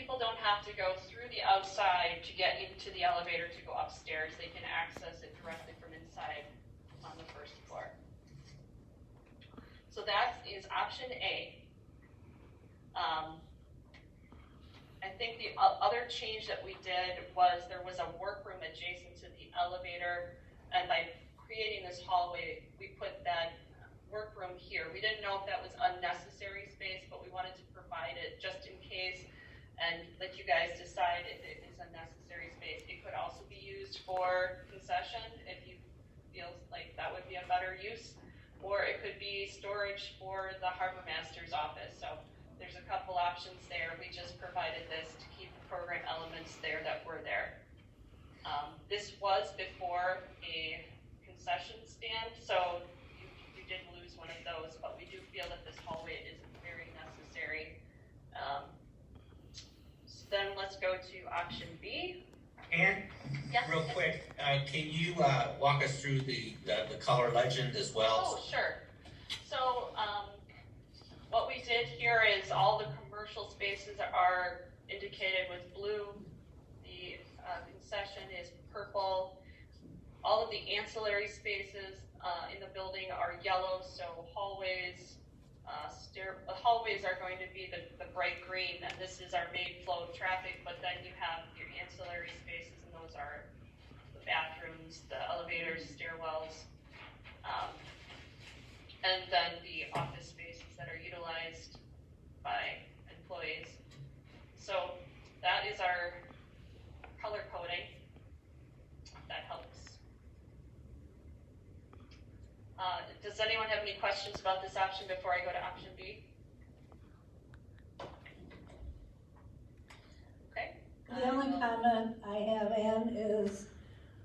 people don't have to go through the outside to get into the elevator to go upstairs. They can access it directly from inside on the first floor. So that is option A. I think the other change that we did was there was a workroom adjacent to the elevator, and by creating this hallway, we put that workroom here. We didn't know if that was unnecessary space, but we wanted to provide it just in case and let you guys decide if it is a necessary space. It could also be used for concession if you feel like that would be a better use, or it could be storage for the harbor master's office. So there's a couple options there. We just provided this to keep the program elements there that were there. This was before a concession stand, so you did lose one of those, but we do feel that this hallway is very necessary. So then let's go to option B. And yes, real quick, can you walk us through the color legend as well? Oh, sure. So what we did here is all the commercial spaces are indicated with blue. The concession is purple. All of the ancillary spaces in the building are yellow, so hallways, hallways are going to be the bright green, and this is our main flow of traffic, but then you have your ancillary spaces, and those are the bathrooms, the elevators, stairwells, and then the office spaces that are utilized by employees. So that is our color coding. That helps. Does anyone have any questions about this option before I go to option B? Okay. The only comment I have, Ann, is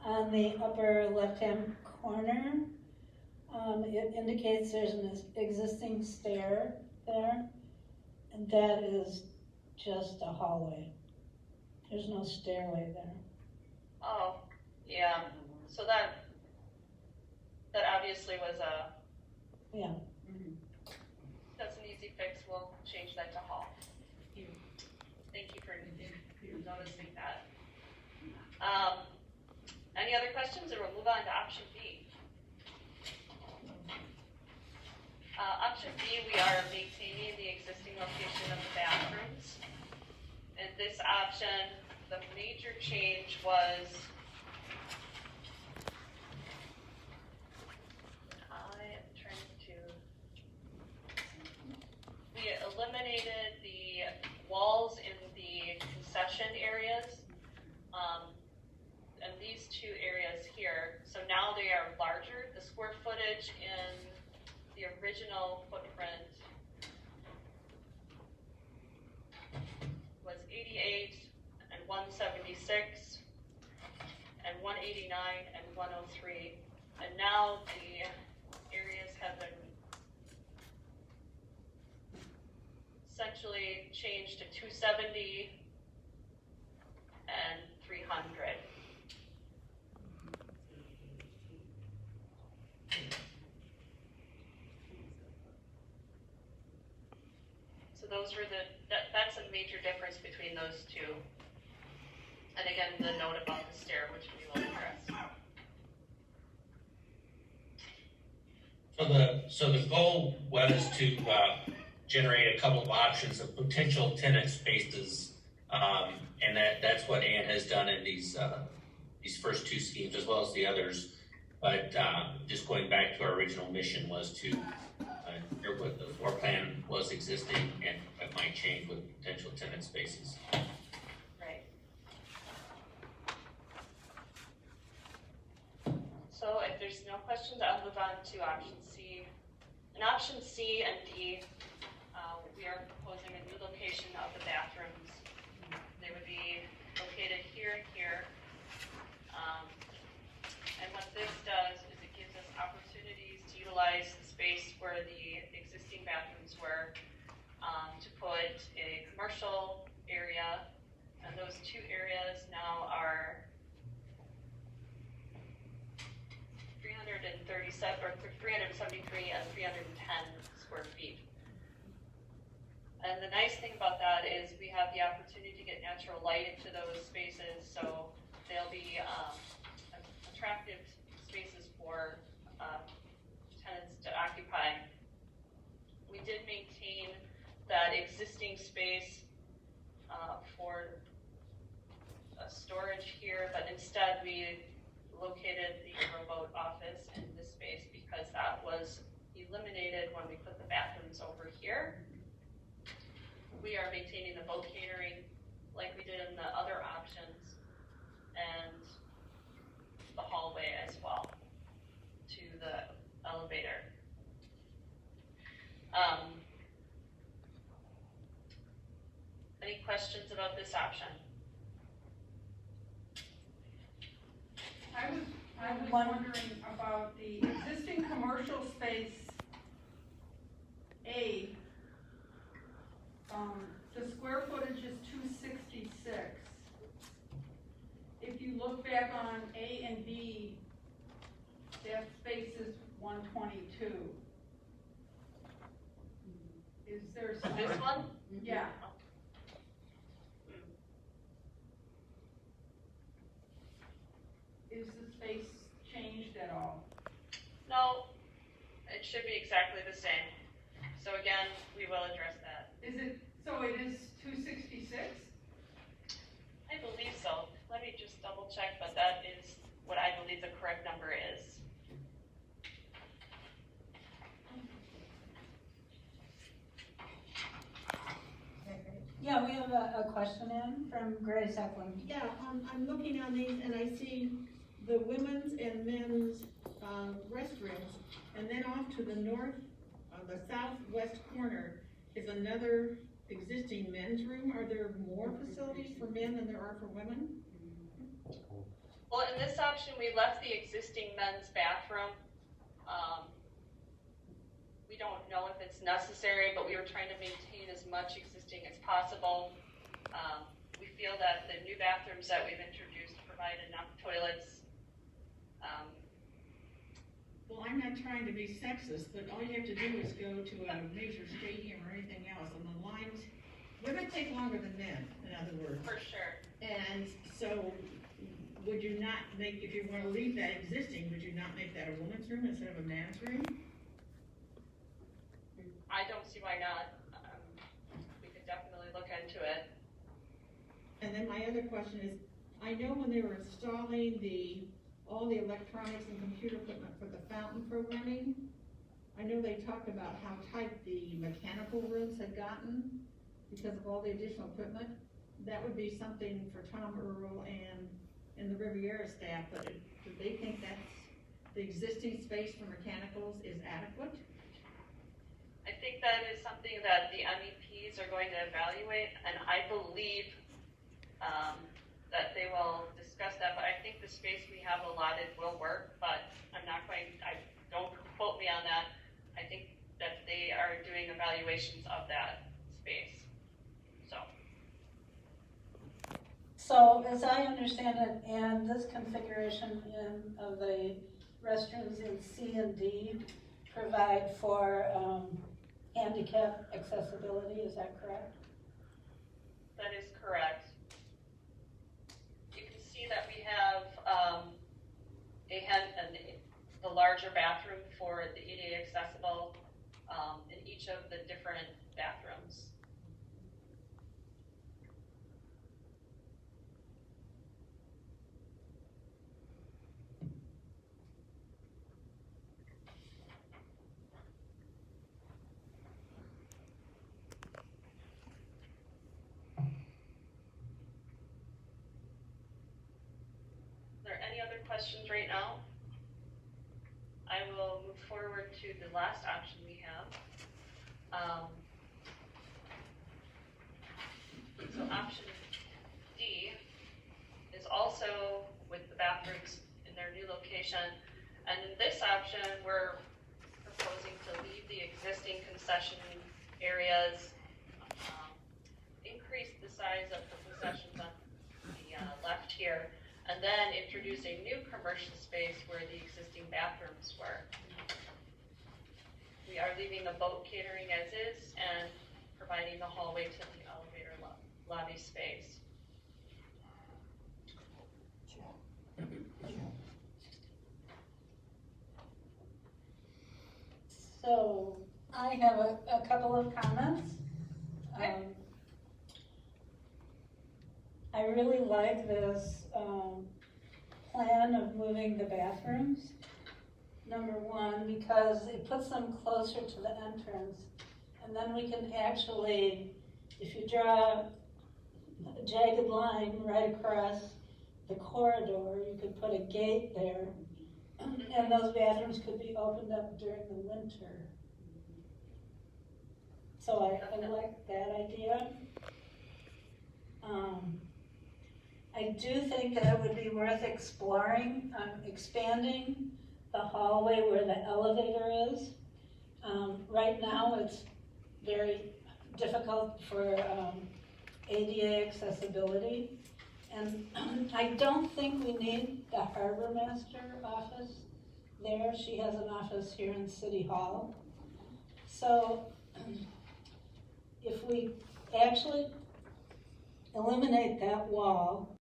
on the upper left-hand corner. It indicates there's an existing stair there, and that is just a hallway. There's no stairway there. Oh, yeah. So that obviously was a, Yeah. that's an easy fix. We'll change that to hall. Thank you for noticing that. Any other questions, or we'll move on to option B? Option B, we are maintaining the existing location of the bathrooms. In this option, the major change was we eliminated the walls in the concession areas, and these two areas here. So now they are larger. The square footage in the original footprint was 88 and 176 and 189 and 103, and now the areas have been essentially changed to 270 and 300. So those were that's a major difference between those two. And again, the note about the stair, which we will address. So the goal was to generate a couple of options of potential tenant spaces, and that's what Ann has done in these first two schemes as well as the others. But just going back to our original mission was to hear what the floor plan was existing and what might change with potential tenant spaces. Right. So if there's no questions, I'll move on to option C. In option C and D, we are proposing a new location of the bathrooms. They would be located here and here. And what this does is it gives us opportunities to utilize the space where the existing bathrooms were, to put a commercial area, and those two areas now are 337 or 373 and 310 square feet. And the nice thing about that is we have the opportunity to get natural light into those spaces, so they'll be attractive spaces for tenants to occupy. We did maintain that existing space for storage here, but instead we located the remote office in this space because that was eliminated when we put the bathrooms over here. We are maintaining the boat catering like we did in the other options, and the hallway as well to the elevator. Any questions about this option? I was wondering about the existing commercial space A. The square footage is 266. If you look back on A and B, that space is 122. Is there some? This one? Yeah. Is the space changed at all? No, it should be exactly the same. So again, we will address that. Is it, so it is 266? I believe so. Let me just double check, but that is what I believe the correct number is. Yeah, we have a question in from Grace Eklund. Yeah, I'm looking on these and I see the women's and men's restrooms, and then off to the north, on the southwest corner, is another existing men's room. Are there more facilities for men than there are for women? Well, in this option, we left the existing men's bathroom. We don't know if it's necessary, but we were trying to maintain as much existing as possible. We feel that the new bathrooms that we've introduced provide enough toilets. Well, I'm not trying to be sexist, but all you have to do is go to a major stadium or anything else, and the lines, women take longer than men, in other words. For sure. And so, would you not make, if you want to leave that existing, would you not make that a woman's room instead of a man's room? I don't see why not. We could definitely look into it. And then my other question is, I know when they were installing all the electronics and computer equipment for the fountain programming, I know they talked about how tight the mechanical rooms had gotten because of all the additional equipment. That would be something for Tom Earl and the Riviera staff, but do they think that's the existing space for mechanicals is adequate? I think that is something that the MEPs are going to evaluate, and I believe that they will discuss that, but I think the space we have allotted will work, but don't quote me on that. I think that they are doing evaluations of that space, so. So as I understand it, and this configuration of the restrooms in C and D provide for handicap accessibility, is that correct? That is correct. You can see that we have the larger bathroom for the ADA accessible in each of the different bathrooms. Are there any other questions right now? I will move forward to the last option we have. So option D is also with the bathrooms in their new location. And in this option, we're proposing to leave the existing concession areas, increase the size of the concessions on the left here, and then introduce a new commercial space where the existing bathrooms were. We are leaving the boat catering as is and providing the hallway to the elevator lobby space. So I have a couple of comments. Okay. I really like this plan of moving the bathrooms. Number one, because it puts them closer to the entrance. And then we can actually, if you draw a jagged line right across the corridor, you could put a gate there. And those bathrooms could be opened up during the winter. So I like that idea. I do think that it would be worth exploring, expanding the hallway where the elevator is. Right now, it's very difficult for ADA accessibility. And I don't think we need the harbor master office there. She has an office here in City Hall. So if we actually eliminate that wall